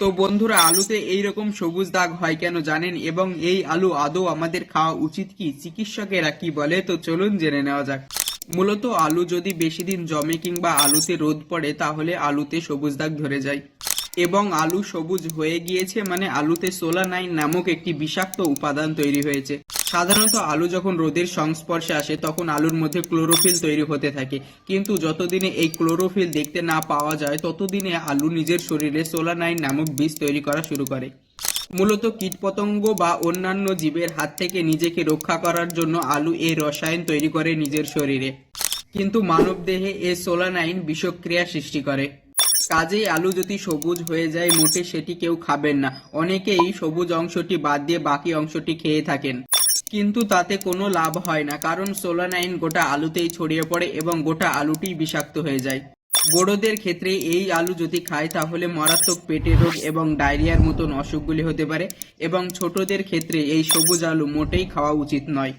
তো বন্ধুরা, আলুতে এইরকম সবুজ দাগ হয় কেন জানেন? এবং এই আলু আদৌ আমাদের খাওয়া উচিত কি? চিকিৎসকেরা কি বলে, তো চলুন জেনে নেওয়া যাক। মূলত আলু যদি বেশি দিন জমে কিংবা আলুতে রোদ পড়ে তাহলে আলুতে সবুজ দাগ ধরে যায়। এবং আলু সবুজ হয়ে গিয়েছে মানে আলুতে সোলানাইন নামক একটি বিষাক্ত উপাদান তৈরি হয়েছে। সাধারণত আলু যখন রোদের সংস্পর্শে আসে তখন আলুর মধ্যে ক্লোরোফিল তৈরি হতে থাকে, কিন্তু যতদিনে এই ক্লোরোফিল দেখতে না পাওয়া যায় ততদিনে আলু নিজের শরীরে সোলানাইন নামক বিষ তৈরি করা শুরু করে। মূলত কীটপতঙ্গ বা অন্যান্য জীবের হাত থেকে নিজেকে রক্ষা করার জন্য আলু এই রসায়ন তৈরি করে নিজের শরীরে। কিন্তু মানবদেহে এই সোলানাইন বিষক্রিয়া সৃষ্টি করে। কাজেই আলু যদি সবুজ হয়ে যায় মোটে সেটি কেউ খাবেন না। অনেকেই সবুজ অংশটি বাদ দিয়ে বাকি অংশটি খেয়ে থাকেন, কিন্তু তাতে কোনো লাভ হয় না, কারণ সোলানাইন গোটা আলুতেই ছড়িয়ে পড়ে এবং গোটা আলুটিই বিষাক্ত হয়ে যায়। বড়দের ক্ষেত্রে এই আলু যদি খায় তাহলে মারাত্মক পেটের রোগ এবং ডায়রিয়ার মতন অসুখগুলি হতে পারে, এবং ছোটদের ক্ষেত্রে এই সবুজ আলু মোটেই খাওয়া উচিত নয়।